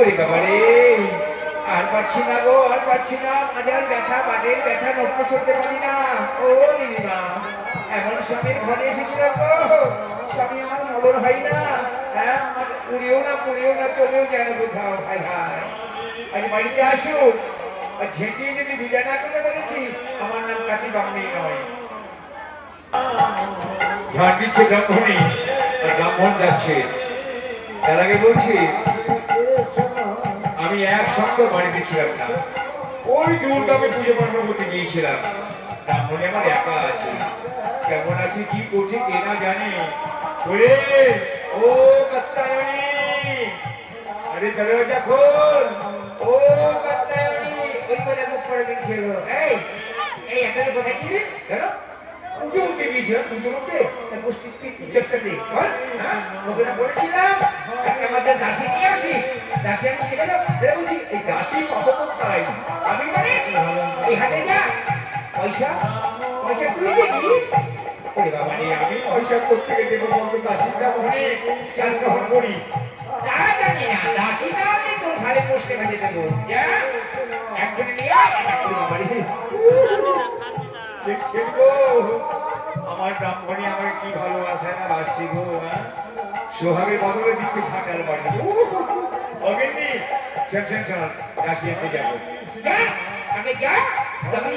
ওরে বাবা রে, আর পারছি না গো, আর পারছি না। মাজার ব্যথা, বাদের ব্যথা, নড়তে চড়তে পারি না। ও দিদিমা, এমন স্বামীর ঘরে এসেছিলাম গো, স্বামী আমার মলন হয় না। হ্যাঁ, আমার উড়িও না, পুড়িও না, চলেও যায় না কোথাও। হাই হাই, আজ বাড়িতে আসুক। আর ঝেঁটিয়ে যদি বিদায় না করতে পেরেছি, আমার নাম কাকি বামনি নয়। ঝাড় দিচ্ছে ব্রাহ্মণী, আর ব্রাহ্মণ যাচ্ছে। তার আগে বলছি, আমি এক সপ্তাহ বাড়িতে ছিলাম না। ওই দুর্গাকে পুজো পাঠন করতে গিয়েছিলাম। ব্রাহ্মণে আমার একা আছে, কেমন আছে কি করছে কে না জানে। ওরে ও কাত্তায়নী, আরে দরজা খোল। ও কাত্তায়নী, ওই করে মুখ করে দিয়েছিল। এই এই এখানে কোথায় ছিলি? জানো পুজো উঠতে গিয়েছিলাম, পুজো উঠতে চেষ্টা দিই বল। হ্যাঁ, ওকে না বলেছিলাম একটা আমাদের দাসী নিয়ে আসিস। দাসী আমি সেটা বলছি, এই দাসী কত কোথায়? আমি মানে এই হাতে যা পয়সা, পয়সা তুলে দেখি। ওরে বাবা রে, আমি পয়সা করতে গিয়ে দেবো বলতো? দাসীটা মনে চাল গ্রহণ করি, তা জানি না। দাসীটা আমি তোর ঘরে বসতে ভেজে দেবো। যা এক্ষুনি নিয়ে আস। বাবা রে, দেখছেন গো আমার ব্রাহ্মণী আমাকে কি ভালোবাসে না বাসছি গো। সোহাগের বদলে দিচ্ছে ফাটাল বাড়ি। অগেনি শোন শোন শোন, কাশিয়াতে যাবো। যা আগে যা, যাবি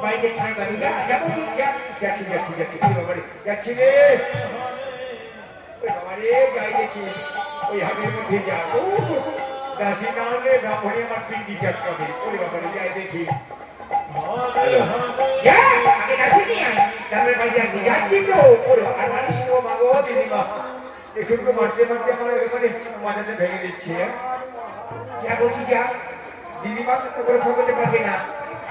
বাড়িতে ছাই বাড়ি। যা যাবো, ঠিক যা। যাচ্ছি যাচ্ছি যাচ্ছি, বাবারে যাচ্ছি রে। ওই বাবারে যাই গেছি, ওই হাতের মধ্যে যা। দাসী না হলে ব্রাহ্মণী আমার পিন্ডি চটকাবে। ওরে বাবারে যাই দেখি। যাচ্ছি তো, দেখুন তো মাসে মাসে আমার এখানে মাথাতে ভেঙে দিচ্ছে। যা বলছি যা, দিদিমা তো করে খবরতে পারবে না।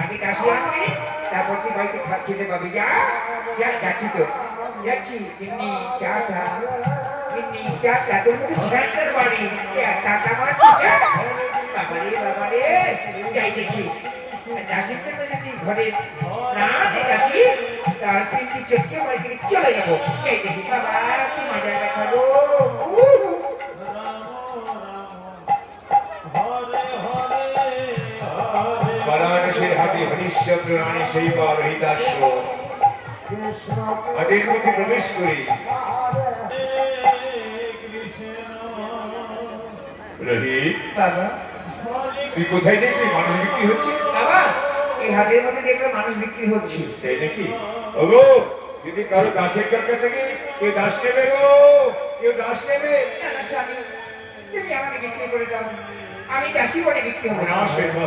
আগে কাশি আনবে, তারপর তুই বাড়িতে খেতে পাবি। যা যা, যাচ্ছি তো, যাচ্ছি। কিন্নি চাটা, কিন্নি চাটা, তোর মুখে ছেঁটার বাড়ি টাকা মারছি। বাবারে বাবারে, যাই দেখি দাসীর জন্য যদি ঘরে না দাসী, তার পিন্ডি চটকে বাড়ি থেকে চলে যাবো। এই দেখি বাবা, কি মজা দেখাবো। বারাণসীর হাতে হরিশ্চন্দ্র রানী সেইবার হরিদাস্য হাতের মধ্যে প্রবেশ করি। রোহিত বাবা, তুই কোথায় দেখলি মানুষ বিক্রি হচ্ছে? বাবা, এই হাটের মধ্যে দেখলে মানুষ বিক্রি হচ্ছে। তাই নাকি? ওগো, যদি কারো দাসের দরকার থাকে, কেউ দাস নেবে গো, কেউ দাস নেবে। স্বামী, তুমি আমাকে বিক্রি করে দাও, আমি দাসী বলে বিক্রি হবো না। সেবা,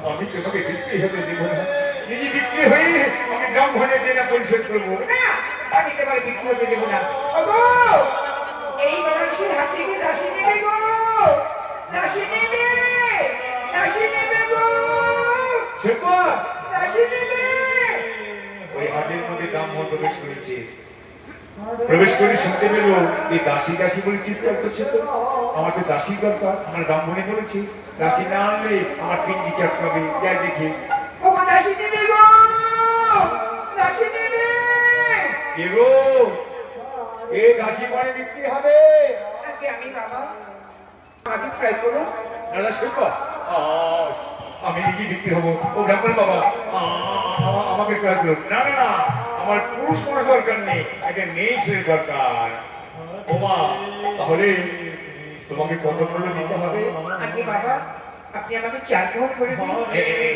আমি তোমাকে বিক্রি হতে দেব না। নিজে বিক্রি হয়ে আমি দাম ভরে দেনা পরিশোধ করবো না। আমি তোমাকে বিক্রি হতে দেবো না। ওগো, এই মানুষের হাত থেকে দাসী নেবে গো, দাসী নেবে, দাসী নেবে গো। সেবা, দাসী নেবে। ওই হাটের মধ্যে দাম ভর প্রবেশ করেছে। প্রবেশ করে শুনতে পেল এই দাসী দাসী বলে চিৎকার করছে। তো আমার তো দাসী দরকার, আমার ব্রাহ্মণে বলেছি দাসী না আনলে আমার পিন্ডি চটকাবে। যাই দেখি। ও দাসী নেবে গো, দাসী নেবে। কে গো? এ দাসী পরে বিক্রি হবে নাকি? আমি বাবা, আগে ট্রাই করো। দাদা শেখো, আমি নিজে বিক্রি হবো। ও ব্রাহ্মণ বাবা, আমাকে ট্রাই করো। না না না, আমার পুরুষ মানুষ দরকার নেই, একটা মেয়ে ছেলে দরকার। ওমা, তাহলে তোমাকে কত মূল্য দিতে হবে? আগে বাবা, আপনি আমাকে 4 পণ করে দিন।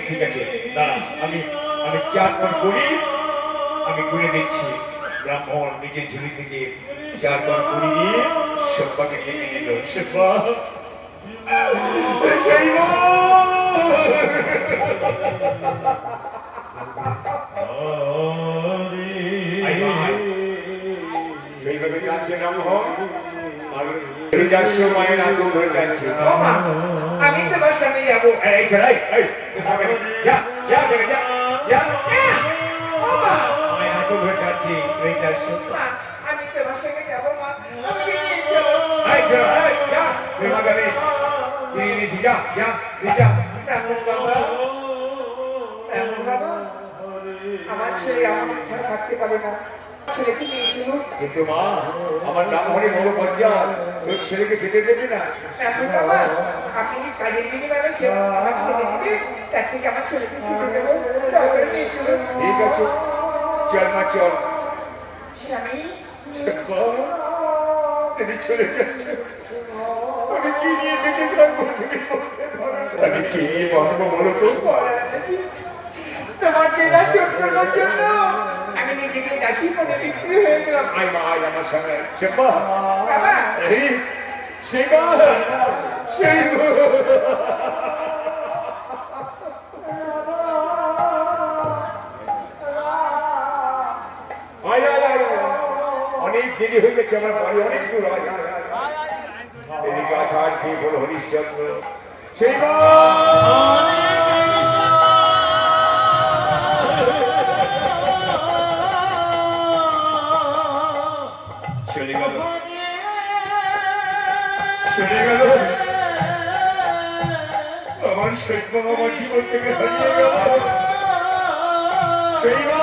ঠিক আছে, দাঁড়া, আমি 4 পণ করি, আমি গুনে দিচ্ছি। ব্রাহ্মণ নিজের ঝুলি থেকে 4 পণ করি নিয়ে সেব্বাকে ডেকে নিল। সেব্বা, সেইভাবে কাঁদছে ব্রাহ্মণ, আর মায়ের আঁচল ধরে কাঁদছে। আমি তোমার সঙ্গে যাবো। আঁচল ধরে কাঁদছি। আমি তোমার সঙ্গে যাবো মা, আমাকে নিয়ে চলো। আমার ছেলে আমার ছাড়া থাকতে পারে না। ছেলেকে নিয়েছিল। কিন্তু মা, আমার নাম হলে বড় পর্যা, তোর ছেলেকে খেতে দেবে না। এখন বাবা, আপনি যে কাজের বিনিময়ে সেবা আমাকে খেতে দিবেন, তার থেকে আমার ছেলেকে খেতে দেবো, তারপরে নিয়েছিল। ঠিক আছে, চল মা চল। স্বামী, তুমি চলে যাচ্ছে, আমি কি নিয়ে বেঁচে থাকবো তুমি বলতে পারো? আমি কি নিয়ে বাঁচবো বলো তো? তোমার দেনা শোধ করার জন্য আমি নিজেকে দাসী করে বিক্রি হয়ে গেলাম। আয় মা, আয় আমার সঙ্গে। সেবা, বাবা, এই সেবা, সেই আয় আয় আয় আয়। অনেক দেরি হয়ে গেছে, আমার বাড়ি অনেক দূর। আয় আয় আয়। এদিকে আচার খেয়ে বলো হরিশ্চন্দ্র। সেবা, চলে গেল, চলে গেল আমার সেবা, আমার জীবন থেকে হারিয়ে গেল। সেবা,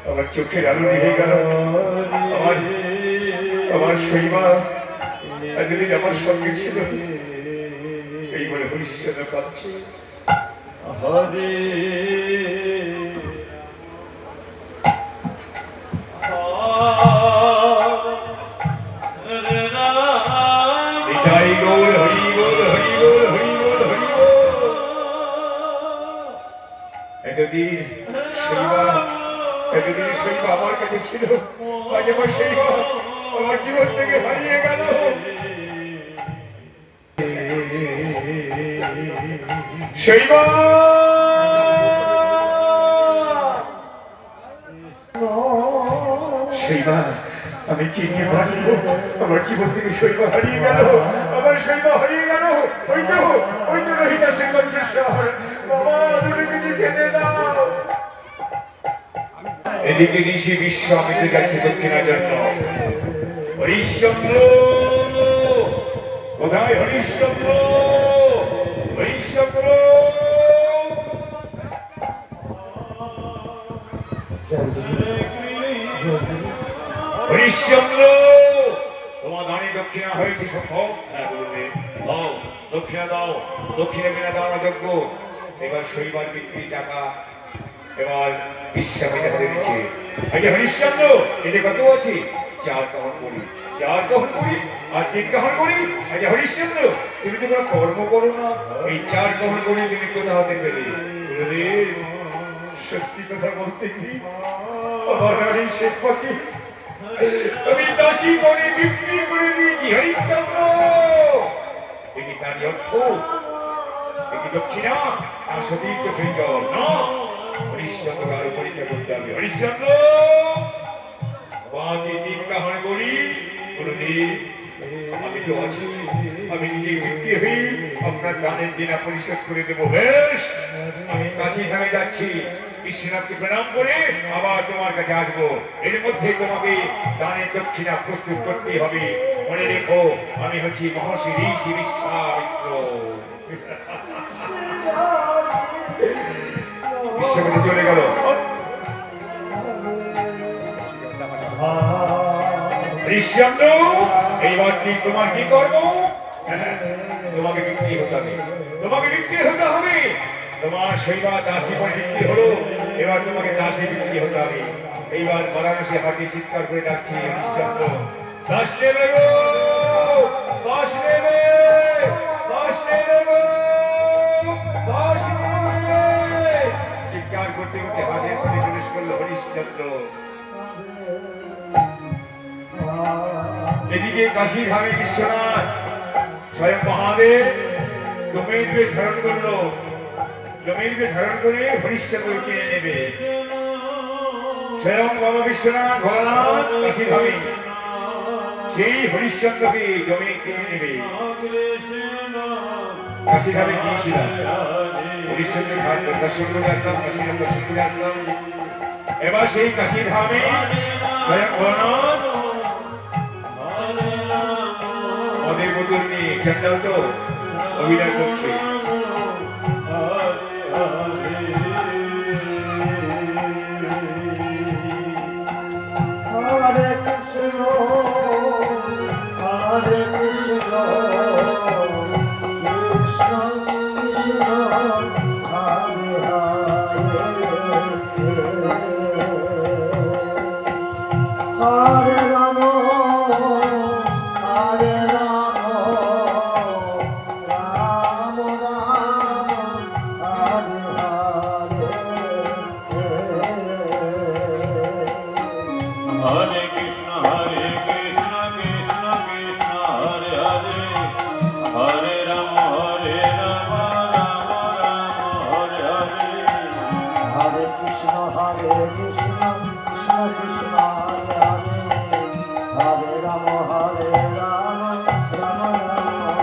আমার চোখের আলো নিভে গেল। আমার শৈবা এতদিন আমার সঙ্গে ছিল, এই বলে হরিশ্চন্দ্র কাঁদছে। বিদায় গৌর, হরি বল, হরি বল, হরি বল, হরি বল। এতদিন শৈবা আমার কাছে ছিল, আজ আমার শৈবা আমার জীবন থেকে হারিয়ে গেল। শৈবা, শৈবা, আমি কি নিয়ে বাঁচব? আমার জীবন থেকে শৈবা হারিয়ে গেল, আমার শৈবা হারিয়ে গেল। ওই তো রহিতা সিংহের শহর। বাবা, তুমি কিছু খেতে দাও। এদিকে ঋষি বিশ্বামিত্র যাচ্ছে দক্ষিণার জন্য। হরিশ্চন্দ্র কোথায়? হরিশ্চন্দ্র, হরিশ্চন্দ্র। হরিশ্চন্দ্র, তোমার দানে দক্ষিণা হয়েছে সফল। হ্যাঁ বলবে, দাও দক্ষিণা, দাও দক্ষিণা, বিনা দাও যোগ্য। এবার শৈবার বিক্রি টাকা এবার বিশ্বামিত্র হাতে দিচ্ছে। আচ্ছা হরিশ্চন্দ্র, এতে কত আছে? 4 গ্রহণ করি, 4 গ্রহণ করি আর 3 গ্রহণ করি। আচ্ছা হরিশ্চন্দ্র, তুমি তো কোনো কর্ম করো না, এই 4 গ্রহণ করি তুমি কোথা হতে পেলে? সত্যি কথা বলতে কি, আমার এই শেষ পাখি আমি দাসী করে বিক্রি করে দিয়েছি। হরিশ্চন্দ্র, দেখি তারই অর্থ, দেখি দক্ষিণা আর সতীর চোখে জল না। হরিশ্চন্দ্র আরো পরীক্ষা করতে হবে। হরিশ্চন্দ্র, বাকি 3 গ্রহণ করি। গুরুদেব, আমি তো আছি, আমি নিজে বিক্রি হই আপনার দানের দিনা পরিশোধ করে দেবো। বেশ, আমি কাশী ধামে যাচ্ছি, বিশ্বনাথকে প্রণাম করে আবার তোমার কাছে আসবো। এর মধ্যে তোমাকে দানের দক্ষিণা প্রস্তুত করতে হবে। মনে রেখো, আমি হচ্ছি মহর্ষি ঋষি বিশ্বামিত্র। বিশ্বমিত্র চলে গেল। হরিশ্চন্দ্র, এইবার কি তোমার কি করব? তোমাকে বিক্রি হতে হবে, তোমাকে বিক্রি হতে হবে। তোমার শৈবা দাসী পরে বিক্রি হলো, এবার তোমাকে দাসী বিক্রি হতে হবে। এইবার বারাণসী হাতে চিৎকার করে ডাকছি, হরিশ্চন্দ্র দাস নেবে গো, দাস নেবে, দাস নেবে গো, দাস নেবে। চিৎকার করতে করতে হাতের মধ্যে প্রবেশ করলো হরিশ্চন্দ্র। এদিকে কাশী ধামে বিশ্বনাথ স্বয়ং মহাদেব জমিনকে ধারণ করলো, জমিনকে ধারণ করে হরিশ্চন্দ্র কিনে নেবে। স্বয়ং বাবা বিশ্বনাথ ভোলানাথ কাশী ধামে সেই হরিশ্চন্দ্রকে জমি কিনে নেবে। কাশী ধামে গিয়েছিলাম, হরিশ্চন্দ্র ঘাট দর্শন করে আসলাম, কাশী ধাম দর্শন করে আসলাম। এবার সেই কাশী ধামে স্বয়ং ভোলানাথ উত্তর নেই, চন্ডাল তো অভিনয় করছে। হরে কৃষ্ণ হরে কৃষ্ণ কৃষ্ণ কৃষ্ণ হরে হরে হরে রাম হরে Ram Ram Ram Hare Hare Hare Krishna, Krishna Krishna, Hare Hare, Hare Rama, Rama, Hare Hare. Hare Krishna, Krishna Krishna, Hare Hare, Hare Rama, Rama, Rama Hare Hare.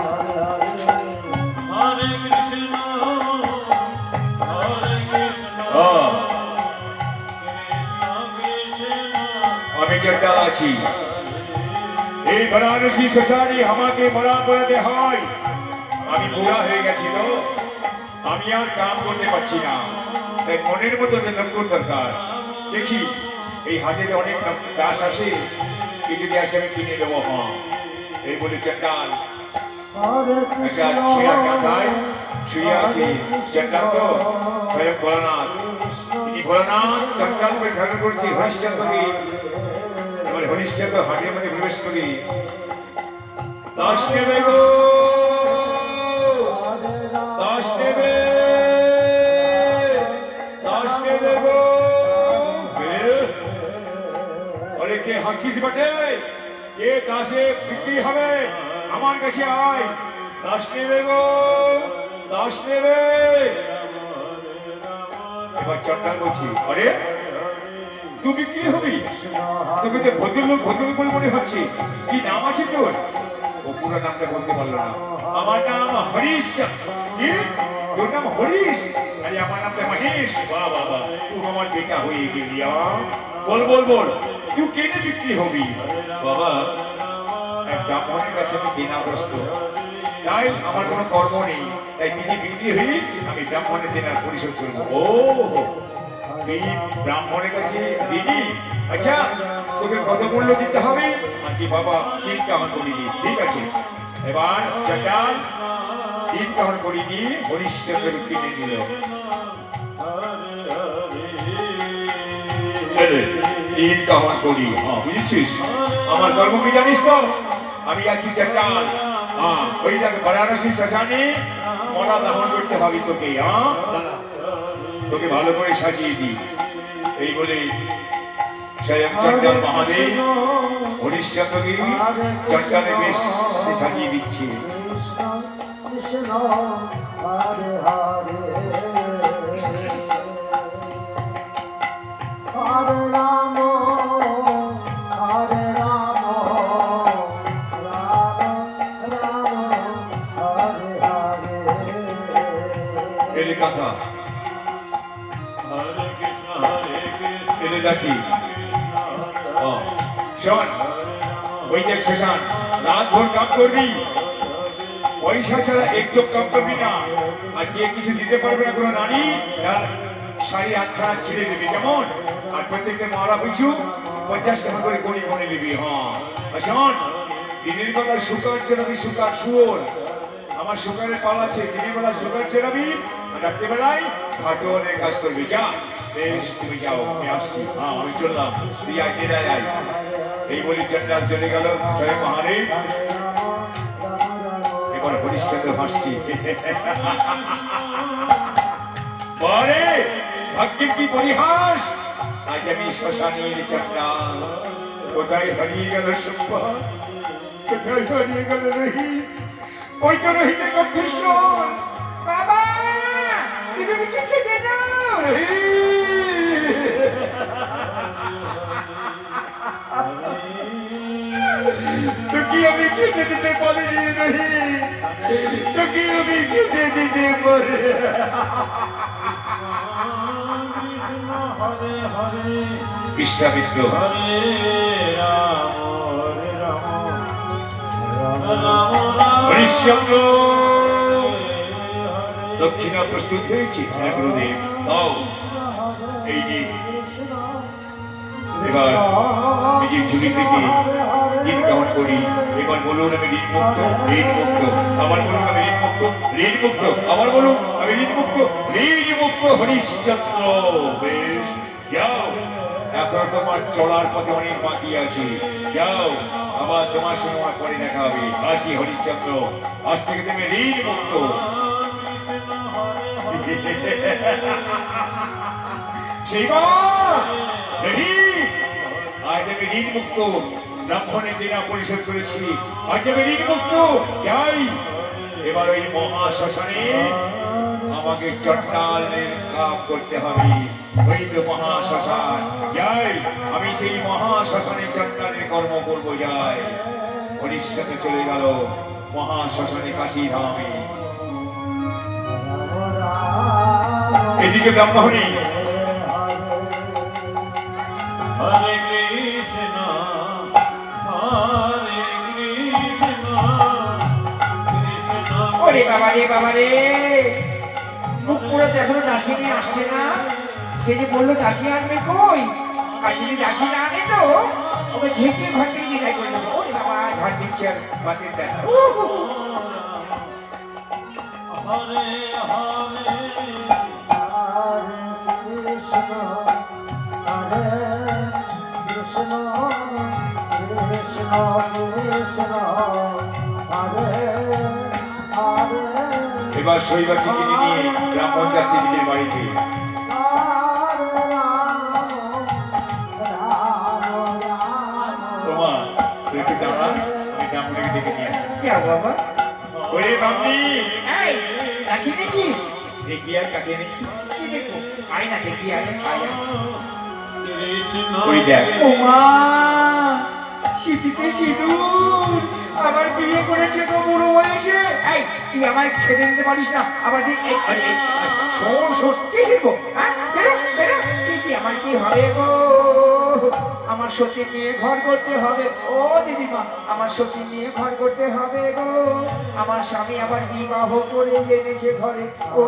Hare Krishna, Krishna Krishna, আমি চন্ডাল আছি, এই বারাণসী শ্মশানে আমাকে মরা করাতে হয়। আমি বুড়া হয়ে গেছি তো, আমি আর কাম করতে পারছি না, তাই মনের মতো যে লক্ষ্য দরকার। দেখি এই হাতে অনেক দাস আসে, কি যদি আসে আমি কিনে দেবো। হ্যাঁ, এই বলে চন্ডাল Hare একটা Krishna, ছেঁড়া কাঁথায় শুয়ে আছে। চন্ডাল তো স্বয়ং ভোলানাথ, তিনি ভোলানাথ চন্ডাল করে ধারণ করছে হরিশ্চন্দ্রকে। এবার হরিশ্চন্দ্র হাটের মধ্যে প্রবেশ করি, দাস নেবে গো, দাস নেবে, দাস নেবে গো। আরে কে হাঁকছিস বটে? কে দাসে বিক্রি হবে? আমার কাছে আয়, দাস নেবে গো, দাস নেবে। এবার চট্টাল বলছি, আরে তুই বিক্রি হবি? তোকে তো ভদ্রলোক ভদ্রলোক বলে মনে হচ্ছে। কি নাম আছে তোর? ও পুরো নামটা বলতে পারলো না। আমার নাম হরিশ। কি তোর নাম হরিশ? আরে আমার নামটা মহেশ। বাহ বাহ বাহ, তুই আমার বেটা হয়ে গেলি। বল বল বল, তুই কেনে বিক্রি হবি? বাবা, এক ব্রাহ্মণের কাছে আমি দেনাগ্রস্ত, তাই আমার কোনো কর্ম নেই, তাই নিজে বিক্রি হই, আমি ব্রাহ্মণের দেনার পরিশোধ করবো। ও তুই ব্রাহ্মণের কাছে দিদি? আচ্ছা, তোকে কত মূল্য দিতে হবে? কি বাবা 3 কাহন করি দি। ঠিক আছে, এবার চন্ডাল 3 কাহন করি দি হরিশ্চন্দ্র কিনে দিল। 3 কাহন করি। হ্যাঁ, বুঝেছিস? আমার কর্ম কি জানিস তো? আমি আছি চন্ডাল। হ্যাঁ, ওই দেখ বারাণসী শ্মশানে মরা দাহন করতে হবে তোকে। হ্যাঁ, তোকে ভালো করে সাজিয়ে দিই। এই বলে স্বয়ং চন্ডাল মহাদেব হরিশ্চন্দ্রকে চন্ডালে বেশ সে সাজিয়ে দিচ্ছে। Krishna, Hare Hare, Hare Rama, Hare Rama, Rama Rama, Hare Hare. এলে কথা, Hare Krishna, Krishna এলে দেখি। শোন, ওই যে শ্মশান, রাত ভোর কাম করবি, পয়সা ছাড়া একটু কাম করবি না। আর যে কিছু দিতে পারবে না কোনো নারী, তার শাড়ি আটখানা ছিঁড়ে দেবে, কেমন? আর প্রত্যেকটা মারা পিছু 50 টাকা করে গড়ি গড়ে নিবি। হ্যাঁ, আর শোন, দিনের বেলা শুকার চেরাবি, শুকার শুয়োর। আমার শুকারের পাল আছে, দিনের বেলা শুকার চেরাবি, আর রাত্রিবেলায় ভাটোয়ারের কাজ করবি। যা, বেশ, তুমি যাও, আমি আসছি। হ্যাঁ, আমি চললাম, তুই আয়, তেরা যাই। এই বলি চন্ডাল চলে গেল স্বয়ং মহাদেব। এবার হরিশ্চন্দ্র হাসছি। পরে ভাগ্যের কি পরিহাস, আজ আমি শ্মশানে চন্ডাল। কোথায় হারিয়ে গেল সম্পদ, কোথায় হারিয়ে গেল রহি? ওই তো রহিতের কণ্ঠস্বর। বাবা, তুমি কিছু খেতে দাও। তোকে আমি খেতে দিতে পারিনি রহি, তোকে আমি খেতে দিতে পারি। Hare Hare, Vishwamitra Hare Rama, Rama Rama, Harishchandra দক্ষিণা প্রস্তুত হয়েছে। হ্যাঁ গুরুদেব, দাও এই যে এবার নিজের ঝুলি থেকে ঋণ গ্রহণ করি। এবার বলুন আমি ঋণ মুক্ত, ঋণ মুক্ত। আবার বলুন আমি ঋণ মুক্ত, ঋণ মুক্ত। আবার বলুন আমি ঋণ মুক্ত, ঋণ মুক্ত। হরিশ্চন্দ্র বেশ, যাও, এখন তোমার চলার পথে অনেক বাকি আছে। যাও, আবার তোমার সঙ্গে আমার পরে দেখা হবে। আসি হরিশ্চন্দ্র, আজ থেকে তুমি ঋণ মুক্ত। সেই আজ আমি ঋণ মুক্ত। ব্রাহ্মণের দিনা পরিশোধ করেছি, আজ আমি ঋণ মুক্ত। যাই, এবার ওই মহাশ্মশানে আমাকে চট্টালের কাজ করতে হবে। ওই তো মহাশ্মশান, যাই, আমি সেই মহাশ্মশানে চট্টালের কর্ম করব। যাই, হরিশ্চন্দ্র চলে গেল মহাশ্মশানে কাশী ধামে। এদিকে ব্রাহ্মণী হরে কৃষ্ণ কৃষ্ণ ওরে বাবা রে বাবা রে, মুখ পুরো তো এখনো দাসী নিয়ে আসছে না। সে যে বললো দাসী আনবে কই, আর যদি দাসী না আনে তো ওকে ঝেঁকে ঘর থেকে বিদায় করে দেবো। ওরে বাবা, ঘর দিচ্ছে আর বাতিল দেয়। হরে হরে কৃষ্ণ হরে কৃষ্ণ কৃষ্ণ কৃষ্ণ হরে হরে এবার শৈবাকে কিনে নিয়ে ব্রাহ্মণ যাচ্ছে নিজের বাড়িতে। হরে রাম রাম রাম তোমা, তুই একটু দাঁড়া, আমি ব্রাহ্মণকে ডেকে নিয়ে আসি। যা বাবা। ওরে বামনি, এই, দাসী এনেছিস? দেখি আর কাকে এনেছি। কি দেখো, আয় না দেখি, আয় আয় আয়। কৃষ্ণ ওই দেখ, ও মা, সিঁথিতে সিঁদুর, আমার বিয়ে করেছে তো বুড়ো বয়সে। এই, তুই আমার খেতে দিতে পারিস না? আবার তুই শোন শোন, কি শিখবো? হ্যাঁ, বেরো বেরো। ছি ছি, আমার কি হবে গো? আমার সখী নিয়ে ঘর করতে হবে। ও দিদিমা, আমার সখী নিয়ে ঘর করতে হবে গো। আমার স্বামী আবার বিবাহ করে এনেছে ঘরে। ও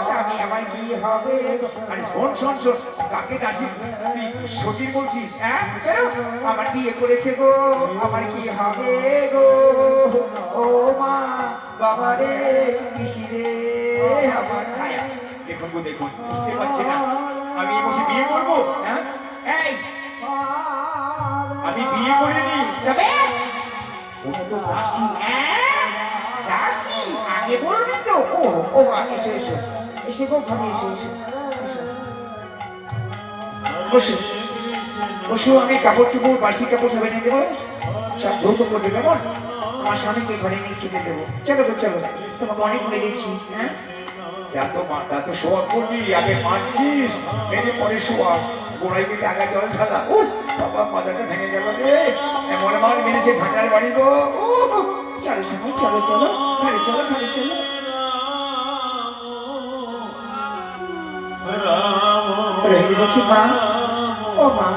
স্বামী, আমার কি হবে গো? আরে শোন শোন শোন, কাকে দাসী তুই সখী বলছিস? হ্যাঁ, বেরো। আমার বিয়ে করেছে গো, আমার কি হবে গো? ও মা, বাবা রে, কিসি রে আমার ছায়া। দেখুন গো দেখুন, বুঝতে পারছি না আমি এই বসে বিয়ে করবো? হ্যাঁ, এই, আমি বিয়ে করিনি। তবে ও তো দাসী। হ্যাঁ, দাসী, আগে বলবি তো। ও ও মা, এসো এসো এসে গো, ঘরে এসো এসো এসো। বসো বসো, আমি কাপড় চোপড়, বাসি কাপড় সব এনে দেবো, সব ধৌত করে দেবো। আমার স্বামীকে ঘরে নিয়ে খেতে দেবো। চলো গো চলো, তোমাকে অনেক মেরেছি। হ্যাঁ, যা তো শোয়া করবি, আগে মারছিস, মেরে পরে শোয়া। গোড়াই থেকে আগে জল ঢালা। ও বাবা, মাথাটা ভেঙে গেল রে, এমন মার মেরেছে ভাটার বাড়ি গো। ও, চলো স্বামী, চলো চলো, ঘরে চলো ঘরে চলো। রাম রোহিণী বলছি, মা, ও মা,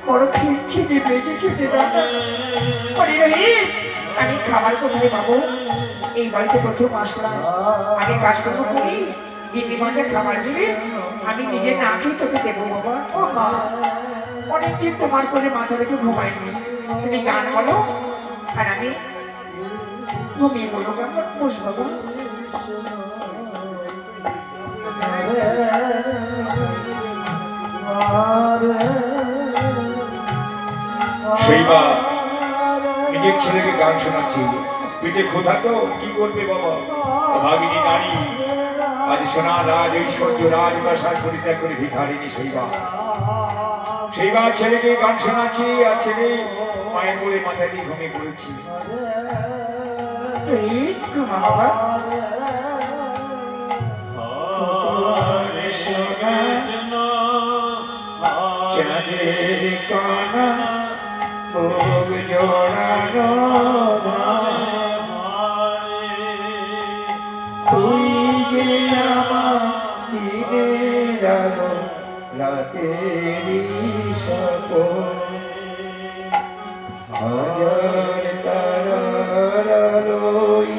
বড় খিদে পেয়েছে, খেতে দাও না। ওরে রোহিত, আমি খাবার কোথায় পাবো? এই বাড়িতে প্রথম আসলাম, আগে কাজকর্ম করি, দিদিমাকে খাবার দিবি, আমি নিজে না খেয়ে তোকে দেবো বাবা। ও মা, অনেকদিন তোমার কোলে মাথা রেখে ঘুমাইনি, তুমি গান বলো আর আমি ঘুমিয়ে বলবো। কেমন বস বাবা। শৈবা নিজের ছেলেকে গান শোনাচ্ছি। পেটে ক্ষুধা তো, কি করবে বাবা? ভাগিনী নারী আজ সোনা রাজ ঐশ্বর্য রাজবাসার পরিত্যাগ করে ভিখারিনী শৈবা। শৈবা ছেলেকে গান শোনাচ্ছি, আর ছেলে মায়ের বলে মাথা দিয়ে ঘুমিয়ে পড়েছি। এই ঘুমা বাবা। হরে কৃষ্ণ চাঁদের কণা ভোগ জোড়ানো তুই যে আমার দিনের আলো, রাতেরই সকল হাজার তারার আলোয়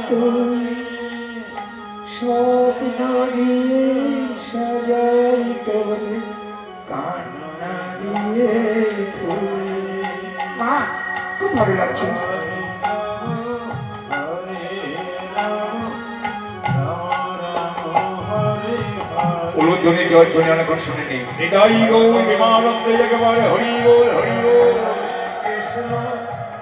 তুই স্বপ্ন দিয়ে সাজাই তোর কান্না দিয়ে তুই। মা খুব ভালো লাগছে। উলুধ্বনি জয়ধ্বনি অনেকক্ষণ শুনিনি। নিতাই গৌর বিমানন্দে একেবারে হরি বল হরি বল। কৃষ্ণ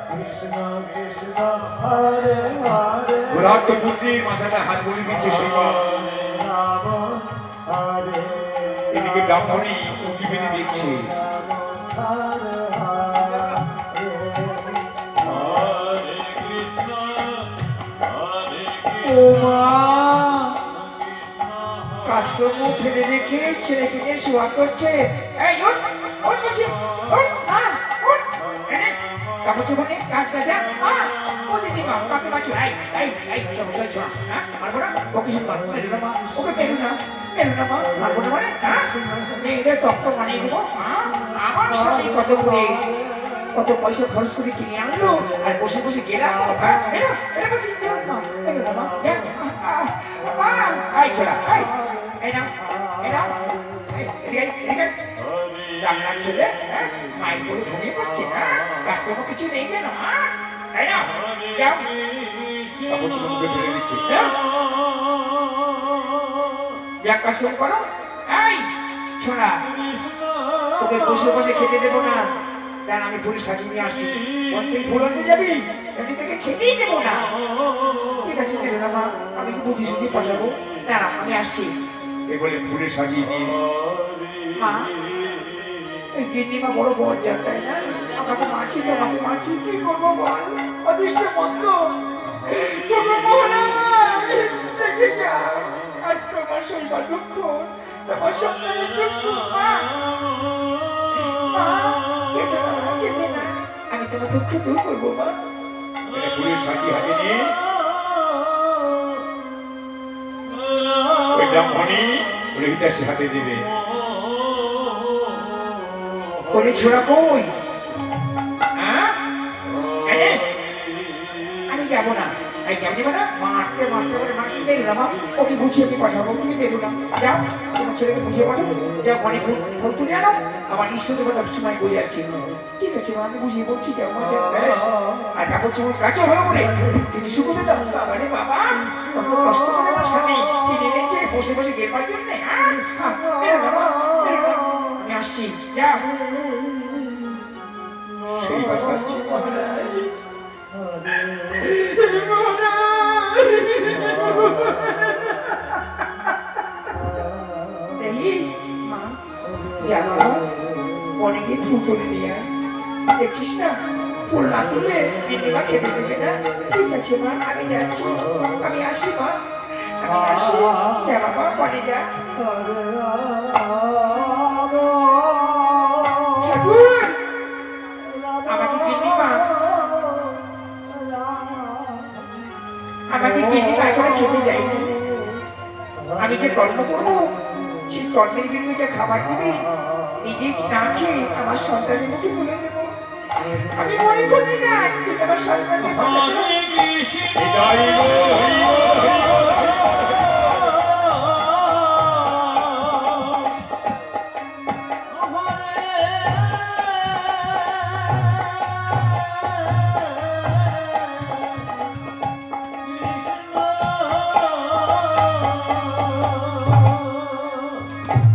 কৃষ্ণ কৃষ্ণ হরে হরে ঘোড়ার পুত্রীর মাথাটা হাত বলি দিচ্ছে সেই মা। রাম হরে এদিকে ব্রাহ্মণী উঁকি মেরে দেখছে। হরে হরে কৃষ্ণ হরে ও মা কাজকর্ম ফেলে রেখে ছেলেকে নিয়ে শোয়া করছে। এই উঠ, উঠ বলছি, উঠ, মা, উঠ। এই, কাপড় চোপড় নিয়ে কাজ কাজা, মা, ও দিদিমা, কাকে বাঁচো? চলো, চলো, হ্যাঁ? মারবো না? ওকে শুধু মারবো, মেরো না, মা, ওকে মেরো না, মা, মারবো না মানে, হ্যাঁ? মেয়েদের তত্ত্ব বানিয়ে দেবো, আমার সাথে কত পয়সা খরচ করে কিনে আনলো আর বসে বসে গেলাম, হ্যাঁ? এটা চিন্তা হতো না, মা, যা, ছোড়া, এই নাও, রান্নার ছেলে, মায়ের করে ঘুমিয়ে পড়ছে, কাজকর্ম কিছু নেই কেন, এই নাও, যাও, কাপড় চোপড় মুখে ফেলে দিচ্ছে। যাও, যা কাজকর্ম করো। এই ছোড়া, তোকে বসে বসে খেতে দেবো না, কারণ আমি ফুল সাজিয়ে নিয়ে আসছি, তুই ফুল আনতে যাবি, আমি তোকে খেতেই দেবো না। ঠিক আছে মেরো না, মা, আমি বুঝি সুঝি পাঠাবো, দাঁড়া আমি আসছি। এ বলে ফুলে সাজিয়ে দিয়ে মা, এই গিন্নিমা বড় বজ্জাত, তাই না? আমাকে মাছি, কি করবো বল? অদৃষ্ট মন্দ। তোমরা মহারাজ, দেখে যাও, আজ তোমার শৈশব দুঃখ, তোমার সংসারের দুঃখ, মা। মা, কেঁদে না, আমি তোমার দুঃখ দূর করবো, মা। এটা ফুলের সাজি হাতে নিয়ে ওই ব্রাহ্মণী পুরোহিতা সে হাতে দেবে। করে ছোড়া কই? হ্যাঁ? এই, আমি যাবো না, যাবো না, মারতে বেরোলাম, ওকে বুঝিয়ে দিয়ে পাঠাবো, তুমি বেরোলাম, যাও, তোমার ছেলেকে বুঝিয়ে পাঠাবো, যাও, অনেক ফুল তুলে আনো, আমার ইষ্ট দেবতা সময় বলে যাচ্ছে। ঠিক আছে মা, আমি বুঝিয়ে বলছি, যাও মা, যাও, ব্যাস। আর কাপড় চোপড় কাছে ভালো করে কিন্তু শুকোতে দাও। বাবারে বাবা, কত কষ্ট করে আমার স্বামী কিনে এনেছে বসে বসে গেরবার জন্য, আমি আসছি, যাও। সেই কথা হচ্ছে মহারাজ, অনেকে ফুল তুলে নিয়ে দেখছিস না, ফুল না তুললে দিদিমা খেতে দেবে না। ঠিক আছে মা, আমি যাচ্ছি, আমি আসি মা, আমি আসি, যা বাবা, পরে যা। ঠাকুর, আমাকে দিদিমা এখনো খেতে যায়নি। আমি যে কর্ম করবো সেই কর্মের বিনিময়ে যে খাবার দিবি, নিজে না খেয়ে আমার সন্তানের মুখে তুলে দেবো। আমি মনে করি না তুই আমার সন্তানের হরে কৃষ্ণ নিতাই গৌর হরি বল হরি বল।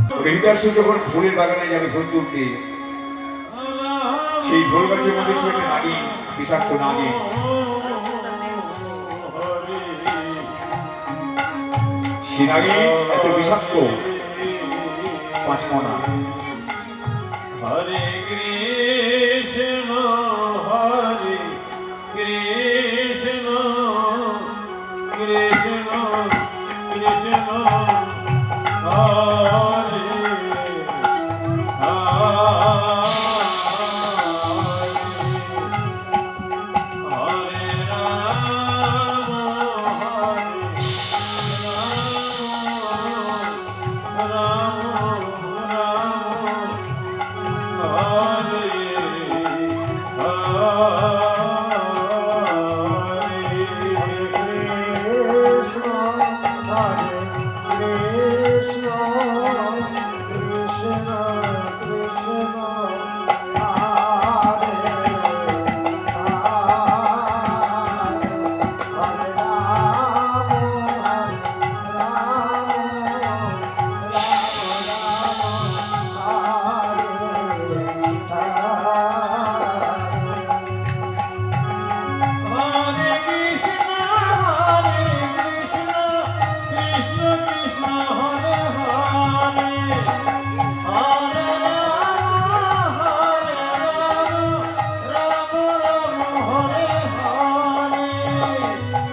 পুরোহিতার সে যখন ফুলের বাগানে যাবে ফুল তুলতে, সেই ফুল গাছের মধ্যে ছিল একটা নাগিন, বিষাক্ত নাগিন। সেই নাগিন এত বিষাক্ত, 5 মণা। হরে কৃষ্ণ হরে কৃষ্ণ কৃষ্ণ কৃষ্ণ হরে হরে রাম রাম রাম কৃষ্ণ কৃষ্ণ কৃষ্ণ হরে হরে রাম হরে Krishna Krishna Krishna Hare Hare Hare Ram Ram Ram Hare Hare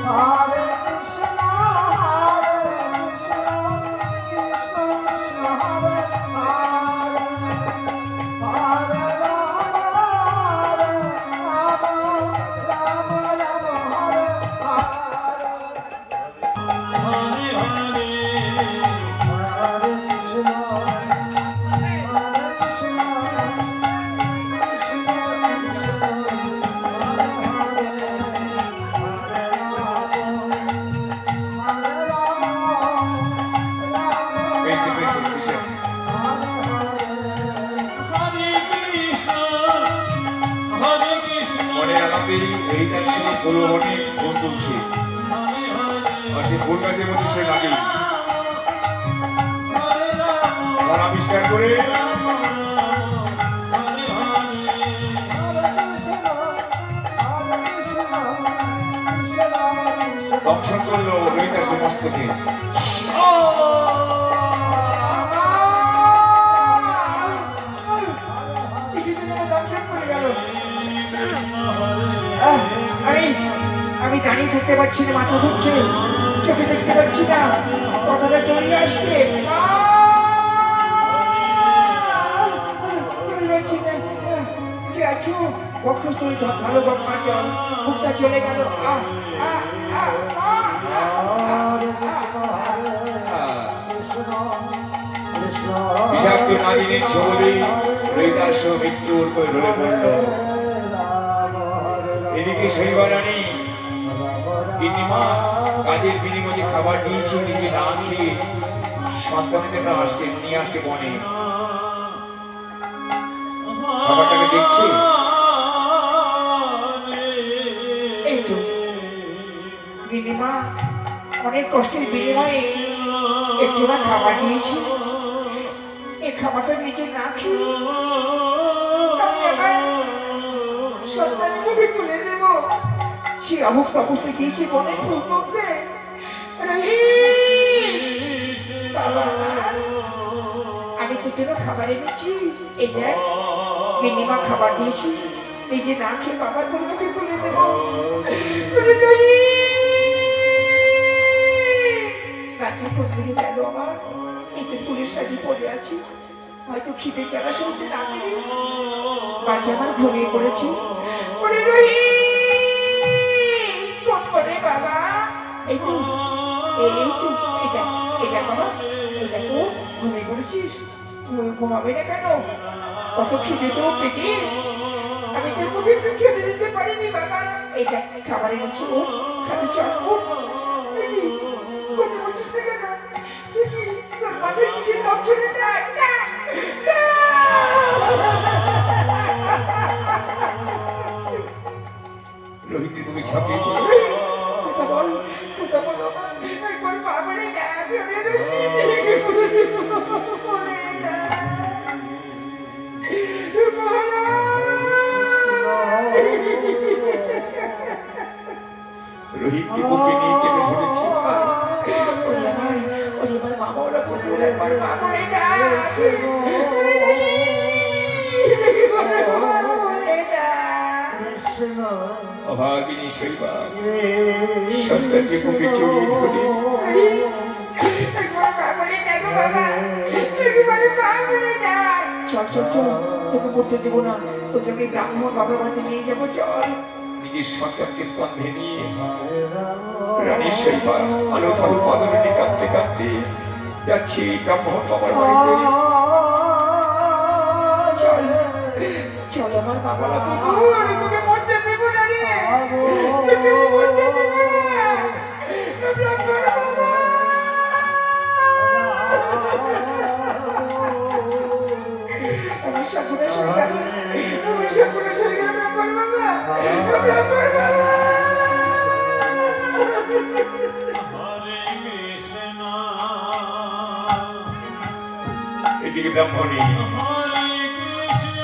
Hare Krishna, Hare Krishna, Krishna Krishna, Hare Hare, Hare Rama, Hare Rama, Rama Rama, Hare Hare. Hare Hare Hare Krishna, Hare Krishna, Krishna Krishna, Hare Hare, Hare Rama, বেশি বেশি বেশি হরে কৃষ্ণ মনে রাখবে এই তার গুরুমণি ফোন তুলছে হরে হরে আর সে ফোন গাছের মধ্যে সে লাগে হরে রাম মন আবিষ্কার করে হরে হরে দংশন করলো ললিতার সমস্তকে আমি দাঁড়িয়ে থাকতে পারছি না, মাথা ঘুরছে, চোখে দেখতে পাচ্ছি না, কথাটা চলে আসছে। কি আছো? বক্ষস্থলী ভালো গঙ্গা জল, বুকটা চলে গেল। বিষাক্ত নাগিনীর ছবি ললিতার সহ মৃত্যুর করে ঢলে পড়ল। এদিকে শৈবারানী গিন্নিমা কাজের বিনিময়ে খাবার নিয়েছে, নিজে না খেয়ে সন্তানদের আসছে নিয়ে আসছে বনে। খাবারটাকে দেখছি এই তো গিন্নিমা অনেক কষ্টের বিনিময়ে একটু খাবার দিয়েছি। এই খাবারটা নিজে না খেয়ে আমি আমার সন্তানের মুখে তুলে দেব। সে অভুক্ত অবস্থা দিয়েছি বনে ফুল করতে। বাবা, আমি তো জন্য খাবার এনেছি। এই দেখ গিন্নিমা খাবার দিয়েছি, নিজে না খেয়ে বাবার মুখে তুলে দেব। গাছের কোন দিকে গেল আমার? একটু ফুলের সাজি পড়ে আছি, হয়তো খিদে জ্বালা শুনতে না পেরে গাছে আমার ঘুমিয়ে পড়েছি। ওরে রহি, কোন করে বাবা? এই তো এটা বাবা, এটা তো ঘুমিয়ে পড়েছিস। তুই ঘুমাবে না কেন? কত খিদে তো পেটে, আমি তোর মুখে একটু খেতে দিতে পারিনি বাবা। এইটা খাবার এনেছি, ও খাবি চল। কথা বলছিস না কেন? তোর মাথায় কিসের টেনশনে? রোহিতকে তুমি ঝাঁপিয়ে পড়ো। কথা বল বাবা, একবার বাবারে ডাক। রোহিতকে বুকে নিয়ে চেপে ধরেছি। বাবা ওরা বলে একবার বাবারে ডাক। অভাগিনী শৈবা সন্তানকে বুকে জড়িয়ে ধরে চল চল চল, তোকে পড়তে দেবো না, তোকে আমি ব্রাহ্মণ বাবার বাড়িতে নিয়ে যাবো। চল। নিজের সন্তানকে স্কন্ধে নিয়ে রানী শৈবা আলো থালো পাগলিনী কাঁদতে কাঁদতে যাচ্ছি ব্রাহ্মণ বাবার বাড়িতে। চল চল আমার বাবা, আমি তোকে পড়তে দেবো না রে, তোকে আমি পড়তে দেবো না। ব্রাহ্মণ বাবা হরে কৃষ্ণ এদিকে ব্রাহ্মণী হরে কৃষ্ণ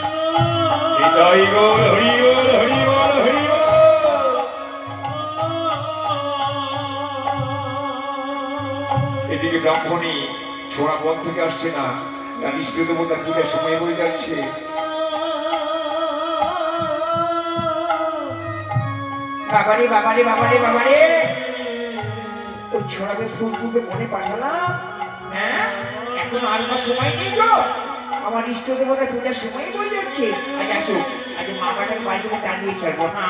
হৃদয় গোল হরি বল হরি বল হরি বল। এদিকে ব্রাহ্মণী ছোড়া পথ থেকে আসছে না, তার ইষ্ট দেবতার পূজার সময় হয়ে যাচ্ছে। বাবারে বাবারে বাবারে বাবারে, ওই ছোড়াকে ফুল তুলতে মনে পাঠালাম, হ্যাঁ এখন আসবার সময় নেই তো, আমার ইষ্ট দেবতা পূজার সময় হয়ে যাচ্ছে। আজ আসো, আজ মা বাটাকে বাড়ি থেকে দাঁড়িয়ে ছাড়বো না।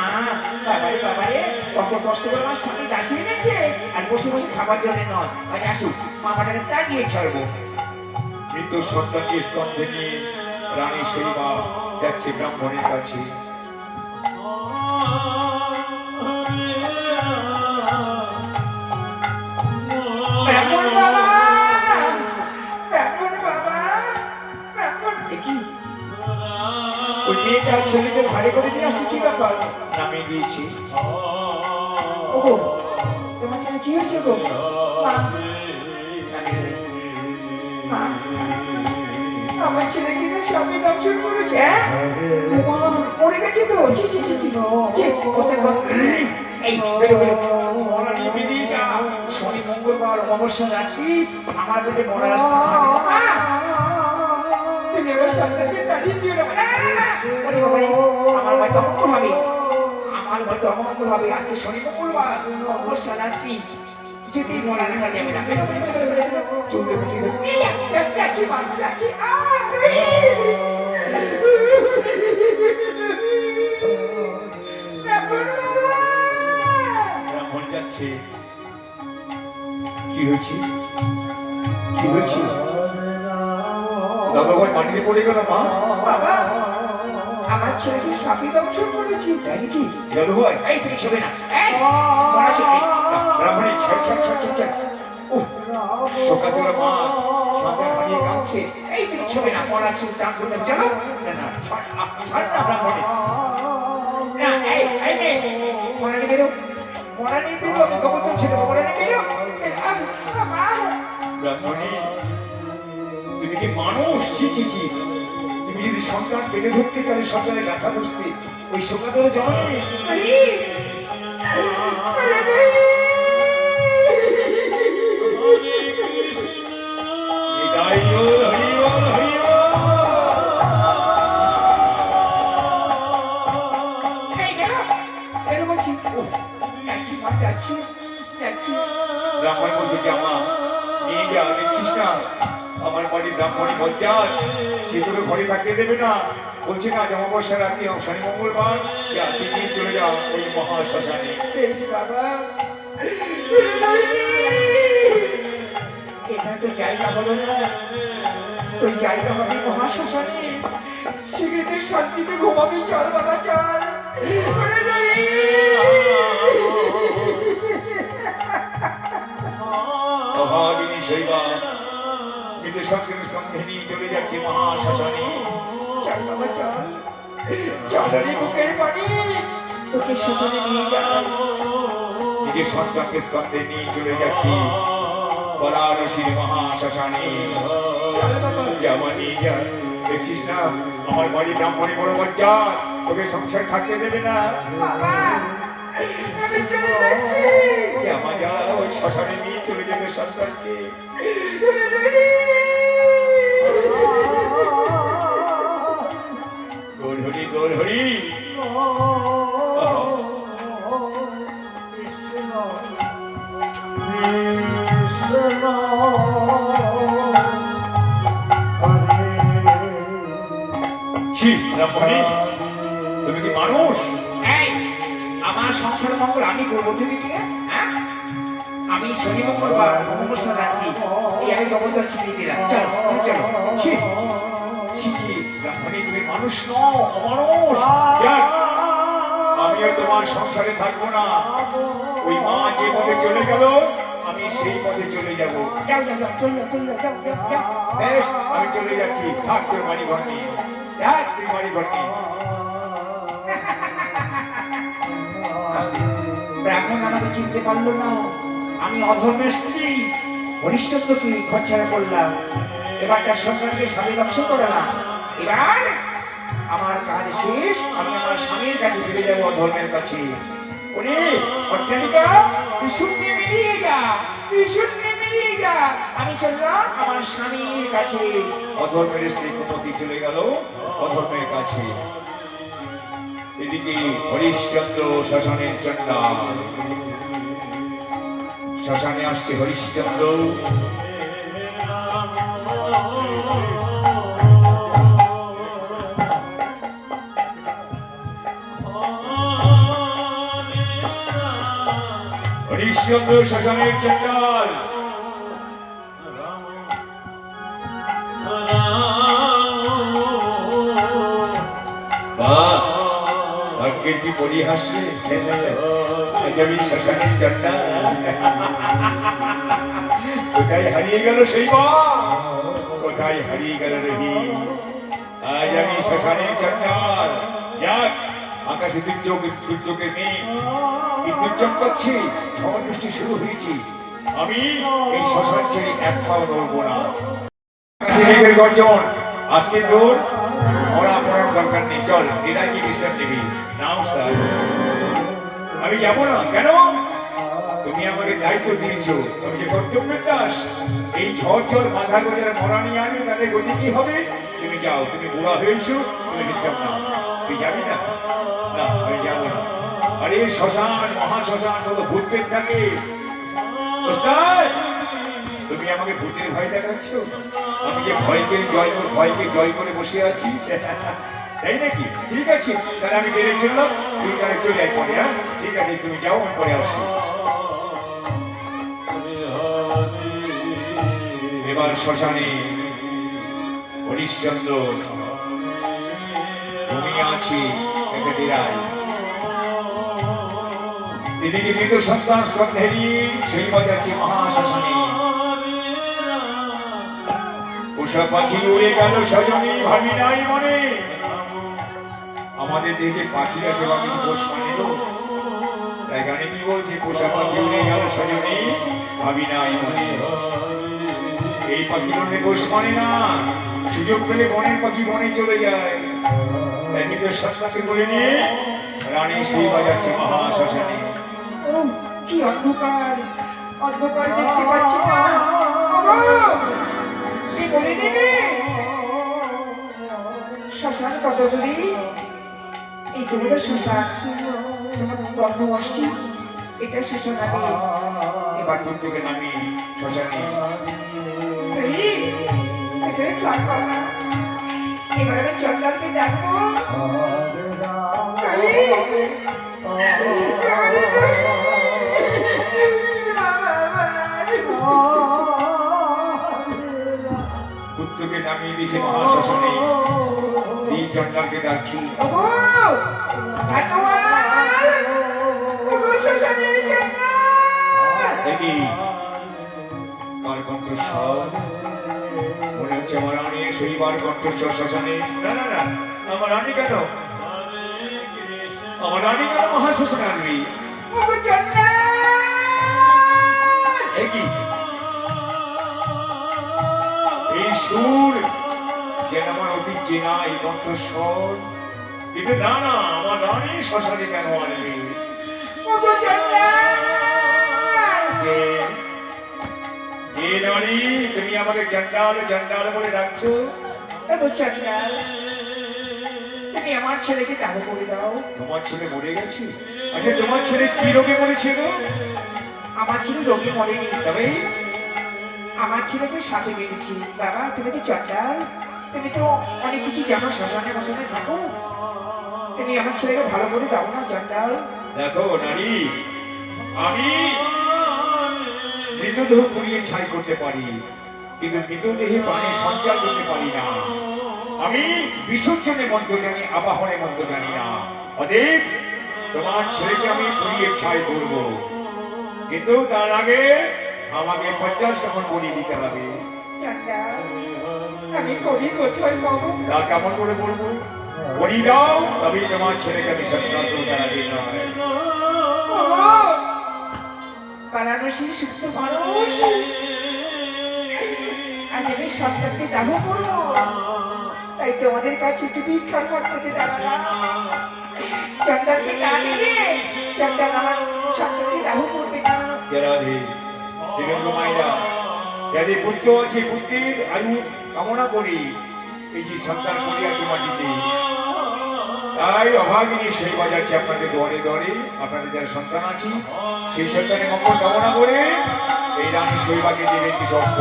বাবারে বাবারে, কত কষ্ট করে আমার সাথে দাসী এনেছে, আর বসে বসে খাবার জন্য নয়। আজ আসো, মা বাটাকে দাঁড়িয়ে ছাড়বো। মৃত সন্তানকে স্কন্ধে নিয়ে রানী শৈবা যাচ্ছে ব্রাহ্মণের কাছে। ব্রাহ্মণ বাবা, ব্রাহ্মণ বাবা, ব্রাহ্মণ দেখি ওই মেয়েটা ছেলেকে ভাড়ে করে নিয়ে আসছে, কি ব্যাপার? নামিয়ে দিয়েছি। ওগো, তোমার ছেলে কি হয়েছে গো? মা, মা, আমার ছেলে কি যে স্বামী দর্শন করেছে, হ্যাঁ? ওমা, মরে গেছে তো, ছি ছি ছি ছি, ছি, কোথায় গো? এই, বেরো, বেরো। মরানি বেরিয়ে যা, শনি মঙ্গলবার অমাবস্যা রাত্রি আমার পেটে মরার স্থান হবে না। মা, তুমি এবার সন্তানকে তাড়িয়ে দিও না। না, না, না, না। ওরে বাবা রে, আমার হয়তো অমঙ্গল হবে, আমার হয়তো অমঙ্গল হবে। আজকে শনি মঙ্গলবার অমাবস্যা রাত্রি, যেতেই মরা রাখা যাবে না। বেরো, বেরো, বেরো, বেরো, বেরো। চলতে চলতে যাচ্ছি, মা, যাচ্ছি। ব্রাহ্মণ যাচ্ছে। কি হয়েছে, কি হয়েছে? দাদা ভাই মাটিতে পড়ে গেল মা। বাবা, আমার ছেলেকে সাপে দংশন করেছি। জানি কি? দাদু ভাই এই তুমি শোবে না, এই, মরা শোবে। ব্রাহ্মণী ছাড় ছাড় ছাড় ছাড় ছাড়। উফ, সকালবেলা মা সন্তান হারিয়ে কাঁদছে। এই তুমি শোবে না, মরা ছিল চান করতে চলো। না না ছাড়, ছাড় না ব্রাহ্মণী। না, এই, এই মেয়ে, মরানি বেরো, মরানি বেরো, আমি খবর তো ছিল, মরানি বেরো। মা, ব্রাহ্মণী, তুমি কি মানুষ? ছি ছি ছি, তুমি যদি সন্তান পেটে ধরতে তাহলে সন্তানের ব্যথা বুঝতে। ওই সকালবেলা জন্মে হরে কৃষ্ণ হৃদয় গোল হরি বল হরি বল। এই বেরো, বেরো বলছি। উফ, যাচ্ছি মা, যাচ্ছি, যাচ্ছি। ব্রাহ্মণ বলছে যে আমা নিয়ে যা, দেখছিস না আমার বাড়ি ব্রাহ্মণী বজ্জাত, সে তোকে ঘরে থাকতে দেবে না। বলছে না যে অমাবস্যা রাত্রি শনি মঙ্গলবার, যা তুই নিয়ে চলে যা ওই মহাশ্মশানে। বেশ বাবা, এখানে তো জায়গা হলো না, তো জায়গা হবে মহাশ্মশানে। সেখানে শান্তিতে ঘুমাবি, চল বাবা চল। মহাদিনী শৈবা মৃত সঙ্গে সঙ্গে নিয়ে চলে যাচ্ছে মহাশ্মশানে। চল বাবা চল, চল রে বুকের পানি, তোকে শ্মশানে নিয়ে যাও। নিজের সন্তানকে স্কন্ধে নিয়ে চলে যাচ্ছি বারাণসীর মহাশ্মশানে। চল বাবা, জামা নিয়ে যা, দেখছিস না আমার বাড়ি ব্রাহ্মণী বড় বজ্জাত, তোকে সংসার থাকতে দেবে না। বাবা, আমি চলে যাচ্ছি। জামা যা, ওই শ্মশানে নিয়ে চলে যাবে সন্তানকে। গোল হরি গোল হরি। ছি ব্রাহ্মণী, তুমি কি মানুষ? এই, আমার সংসার মঙ্গল আমি করবো, তুমি কি? হ্যাঁ, আমি শনি মঙ্গলবার অমাবস্যা রাত্রি এই আমি জগদ্দল ছিনিয়ে দিলাম। চলো তুমি চলো। ছি ছি ছি, ব্রাহ্মণী তুমি মানুষ নও, অমানুষ। যাক, আমিও তোমার সংসারে থাকবো না। ওই মা যে পথে চলে গেল আমি সেই পথে চলে যাব। যাও যাও যাও, চলে যাও, চলে যাও, যাও যাও যাও। বেশ, আমি চলে যাচ্ছি। থাক তোর বাড়ি ঘর নিয়ে, থাক তুই বাড়ি ঘর নিয়ে। আস্তে, ব্রাহ্মণ আমাকে চিনতে পারলো না। আমি অধর্মের স্ত্রী হরিশ্চন্দ্রকে ঘর ছাড়া করলাম। এবার তার সন্তানকে স্বামী দর্শন করালাম। এবার আমার কাজ শেষ, আমি আমার স্বামীর কাছে ফিরে যাবো, অধর্মের কাছে। ওরে অট্টালিকা, তুই শূন্যে মিলিয়ে যা, তুই শূন্যে মিলিয়ে যা। আমি চললাম আমার স্বামীর কাছে। অধর্মের স্ত্রী কুমতি চলে গেল অধর্মের কাছে। এদিকে হরিশ্চন্দ্র শ্মশানের চণ্ডাল। শ্মশানে আসছে হরিশ্চন্দ্র। হরিশ্চন্দ্র শ্মশানের চণ্ডাল। বাহ, ভাগ্যের কি পরিহাসে আজ আমি শ্মশানের চণ্ডাল। কোথায় হারিয়ে গেল সেই মা, কোথায় হারিয়ে গেল রবি। আজ আমি শ্মশানের চণ্ডাল। যাক, আকাশে দুর্যোগের মেঘ বিদ্যুৎ চমকাচ্ছে, ঝড় বৃষ্টি শুরু হয়েছে। আমি এই শ্মশান ছেড়ে এক পাও নড়বো না। আকাশে মেঘের গর্জন, আজকে তোর মরা পড়ার দরকার নেই। চল, দিদাই কি বিশ্রাম নিবি? নাও স্যার। আমি যাবো না। কেন? তুমি আমাকে দায়িত্ব দিয়েছো, তুমি যে কর্তব্যের দাস। এই ঝড় জল মাথা গোজার মরা নিয়ে আনি, তাদের গতি কি হবে? তুমি যাও, তুমি বুড়া হয়েছো, তুমি বিশ্রাম নাও। তুই যাবি না? না, আমি যাবো না। আরে শ্মশান, মহাশ্মশান, কত ভূত পেট থাকে। ওস্তাদ, তুমি আমাকে ভূতের ভয় দেখাচ্ছ? আমি যে ভয়কে জয় করে বসে আছি, তাই নাকি? ঠিক আছে, তাহলে আমি বেড়ে চললাম। তুই তাহলে চলে যাই পরে। হ্যাঁ, ঠিক আছে, তুমি যাও, আমি পরে আসি। এবার শ্মশানে হরিশ্চন্দ্র ঘুমিয়ে আছি একটা ডেরায়। এদিকে মৃত সন্তান স্কন্ধেরি সেই বাজাচ্ছে মহাশ্মশানে। উষা পাখি উড়ে গেল সজনী, ভাবি নাই মনে। আমাদের দেশে পাখি আছে বা কিছু দোষ মানে তো, তাই গানে কি বলছে? উষা পাখি উড়ে গেল সজনী, ভাবি নাই মনে। এই পাখি লোকে দোষ মানে না, সুযোগ পেলে বনের পাখি বনে চলে যায়। তাই মৃত সন্তানকে বলে নিয়ে রানী সেই বাজাচ্ছে মহাশ্মশানে। ও, কি অন্ধকার, অন্ধকার দেখতে পাচ্ছি না। কি বলে দেবে? শ্মশান কত দূরে? এই তো হলো শ্মশান। তোমার গন্ধ আসছি, এটা শ্মশান। আমি এবার দূর থেকে নামি শ্মশানে। এবার আমি চন্দ্রকে ডাকবো। পুত্রকে নামিয়ে দিয়েছে মহাশ্মশানে। এই চণ্ডালকে ডাকছি। দেখি কার কণ্ঠস্বর? মনে হচ্ছে আমার রানী শৈবার কণ্ঠস্বর শ্মশানে। না না না, আমার রানী কেন? আমার রানী কেন মহাশ্মশানে আসবি? দেখি এই সুর যেন আমার অতি চেনা, এই কণ্ঠস্বর। কিন্তু না না, আমার রানী শ্মশানে কেন আসবে? রানী, তুমি আমাকে চণ্ডাল চণ্ডাল বলে ডাকছো? তুমি আমার ছেলেকে কালো করে দাও। তোমার ছেলে মরে গেছে? আচ্ছা, তোমার ছেলে কি রোগে মরেছিল? আমার ছেলে রোগে মরেনি, তবে আমার ছেলেকে সাথে বেঁধেছি। বাবা, তুমি তো চণ্ডাল, তুমি তো অনেক কিছু জানো, শ্মশানে বসানে থাকো। তুমি আমার ছেলেকে ভালো করে দাও না চণ্ডাল। দেখো নারী, আমি মৃতদেহ পুড়িয়ে ছাই করতে পারি, কিন্তু মৃতদেহে প্রাণের সঞ্চার করতে পারি না। আমি বিসর্জনের মন্ত্র জানি, আবাহনের মন্ত্র জানি না। অতএব তোমার ছেলেকে আমি পুড়িয়ে ছাই করব, কিন্তু তার আগে আমাকে 50 টাকা বলি দিতে হবে। চণ্ডাল, আমি কবি কোথায় পাবো? তা কেমন করে বলবো? বলি দাও, তবে তোমার ছেলেকে আমি সন্তান করতে রাজি নয়। বাবা, বানানো সেই সুস্থ মানুষ আজ আমি সন্তানকে দাহ করবো, তাই তোমাদের কাছে তুমি ভিক্ষার করতে দাঁড়ালা। চন্দ্রকে না দিলে চন্দ্র আমার সন্তানকে দাহ করবে না। রাধে শ্রীরঙ্গ মাইরা যাদের পুত্র আছে পুত্রের আয়ু কামনা করি, এই যে সন্তান করিয়াছে মাটিতে, তাই অভাগিনী সেই বাজাচ্ছে আপনাদের দরে দরে। আপনাদের যারা সন্তান আছে সেই সন্তানের মঙ্গল কামনা করে এই রানী শৈবাকে দেবেন কি শব্দ।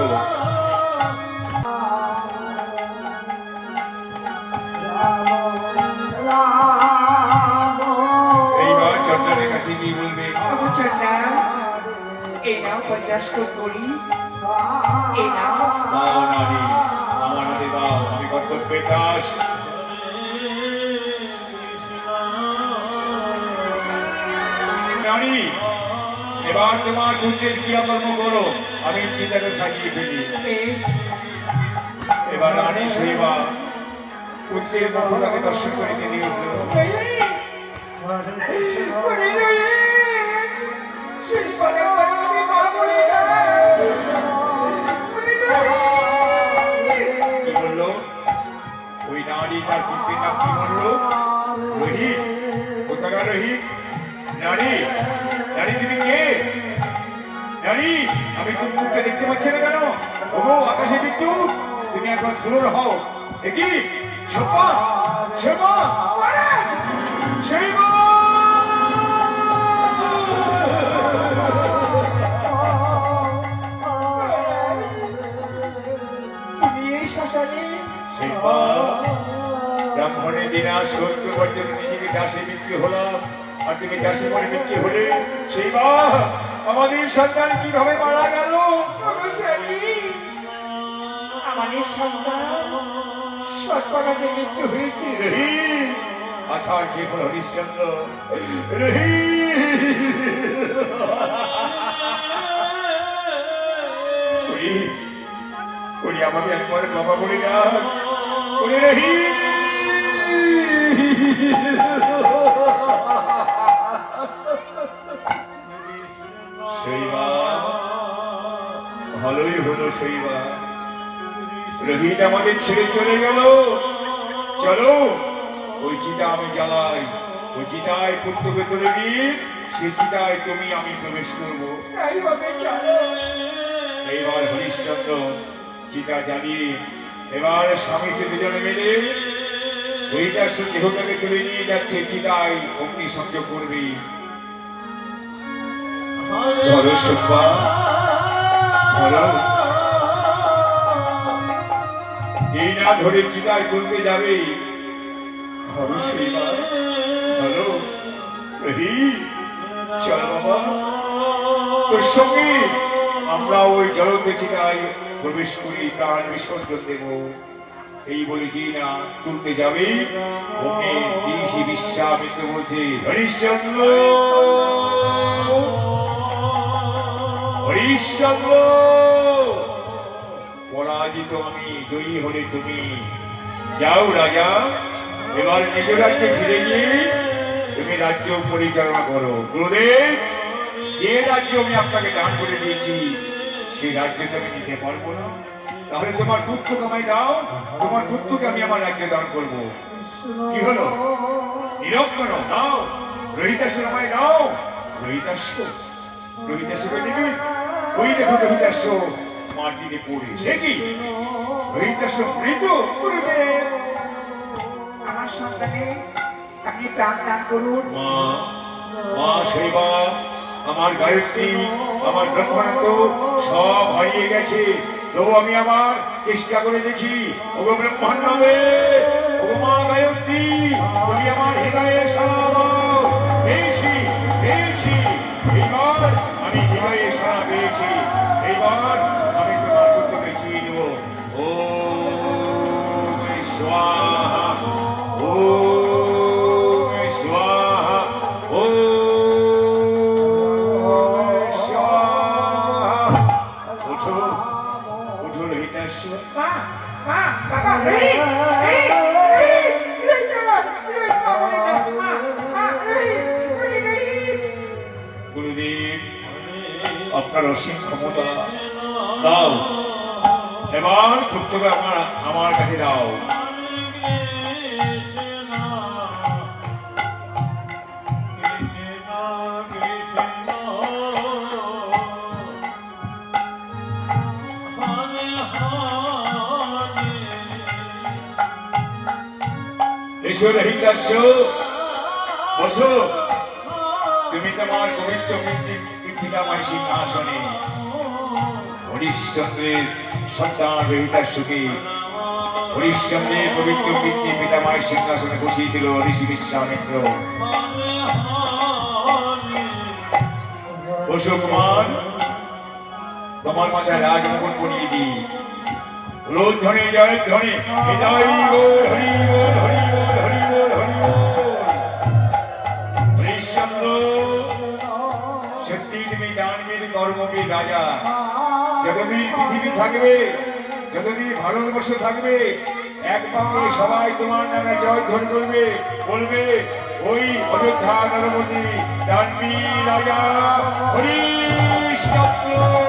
এইবার চন্দ্রের কাছে কি বলবে? বাবু চন্দ্রা, এই নাও 50 কোট করি, এই নাও। দাও নারী, আমার হাতে দাও, আমি কর্তব্যের দাস। রানী, এবার তোমার পুত্রের ক্রিয়াকর্ম করো, আমি চিতাকে সাজিয়ে ফেলি। বেশ, এবার রানী শৈবা পুত্রের মুখটাকে দর্শন করিতে দিয়ে উঠল। করে নেই, সেই পরে আমাকে মা বলে না। করে নেই। কি বললো ওই নারী? তার পুত্রের নাম কি বললো? রোহিত। কোথাকার রোহিত? নারী, নারী তুমি কে? নারী, আমি তো মুখটা দেখতে পাচ্ছি না কেন? ও আকাশে বিদ্যুৎ, তুমি একবার সুর হও। দেখি শোভা, শোভা, শৈবা। তুমি এই শ্মশানে শৈবা, ব্রাহ্মণের দিনা 70 বছর নিজেকে দাসে বিক্রি হলাম, আর তুমি দাসে করে বিক্রি হলে। শৈবা, আমাদের সন্তান কিভাবে মারা গেল? অনুসারী, আমাদের সন্তান সৎপরাধে মৃত্যু হয়েছে। রোহিত, আচ্ছা আর কে হলো? হরিশ্চন্দ্র। রোহিত, রোহিত, ওই আমাকে একবার বাবা বলে না। ওরে রোহিত, শৈবা, ভালোই হলো শৈবা, রোহিত আমাদের ছেড়ে চলে গেল। চলো ওই চিতা আমি জ্বালাই, ওই চিতায় পুত্রকে তুলে দিয়ে সে চিতায় তুমি আমি প্রবেশ করবো। তাই হবে, চলো। এইবার হরিশ্চন্দ্র চিতা জ্বালিয়ে এবার স্বামী স্ত্রী দুজনে মিলে হরিদাস দেহটাকে তুলে নিয়ে যাচ্ছে চিতায় অগ্নি সংযোগ করবে। ধরো সুব্বা, ধরো। এই না ধরে চিতায় তুলতে যাবে। ধরো শৈবা, ধরো। রোহিত, চলো বাবা, তোর সঙ্গে আমরা ওই জলতে চিতায় প্রবেশ করি, প্রাণ বিসর্জন দেব। এই বলে যে না তুলতে যাবে, ওকে দিশি বিশ্বামিত্র বলছে, হরিশ্চন্দ্র, হরিশ্চন্দ্র, পরাজিত আমি, জয়ী হলে তুমি। যাও রাজা, এবার নিজ রাজ্যে ফিরে গিয়ে তুমি রাজ্য পরিচালনা করো। গুরুদেব, যে রাজ্য আমি আপনাকে দান করে দিয়েছি সেই রাজ্য তো আমি নিতে পারবো না, তাহলে তোমার পুত্রকে আমায় দাও, তোমার পুত্রকে আমি আমার রাজ্যে দান করবো। কি হলো? নিরক্ষণ দাও, রোহিতাস্য আমায় দাও। রোহিতাস্য, রোহিতাস্যকে দিবি? ওই দেখো রোহিতাস্য মাটিতে পড়ে। সে কি রোহিতাস্য মৃত? গুরুদেব, আমার সন্তানে আপনি প্রাণ দান করুন। মা, মা শৈবা, আমার গায়ত্রী, আমার ব্রহ্মানন্দ সব হারিয়ে গেছে, তবু আমি আমার চেষ্টা করে দেখি। ওগো ব্রহ্মাণ্ডবে, ওগো মা গায়ত্রী, তুমি আমার হৃদয়ে সাড়া দাও। পেয়েছি, পেয়েছি, এইবার আমি হৃদয়ে সাড়া পেয়েছি। এইবার আমি তোমার পুত্রকে ছুঁয়ে দেব। ও স্বাহা, ও স্বাহা, ও উঠো, উঠো রোহিতাস্য। মা, মা, বাবা, রোহিত, রোহিত, রোহিত, রোহিত আমার, রোহিত মা বলে না, মা, মা, রোহিত, রোহিত, রোহিত। গুরুদেব, আপনার অসীম ক্ষমতা। দাও, এবার পুত্রকে আমার কাছে দাও। এসো রহিদাস্য, বসো। তুমি তোমার পবিত্র পিতাময় সিংহাসনে হরিশ্চন্দ্রের সন্তান রহিদাস্যকে হরিশ্চন্দ্রের পবিত্র পিতাময় সিংহাসনে বসিয়েছিল ঋষি বিশ্বামিত্র। বসো কুমার, তোমার মাথায় রাজমোহন পরিয়ে দিই। রোধ্বনি জয় ধ্বনি, হৃদয় বল হরি বল হরি বল হরি বল হরি বল। হরিশ্চন্দ্র, সত্যি তুমি জানবীর কর্মবীর রাজা। যতদিন পৃথিবী থাকবে, যতদিন ভারতবর্ষ থাকবে, এক পাকে সবাই তোমার নামে জয় ধ্বনি করবে, বলবে ওই অযোধ্যা নরপতি জানবীর রাজা হরিশ্চন্দ্র।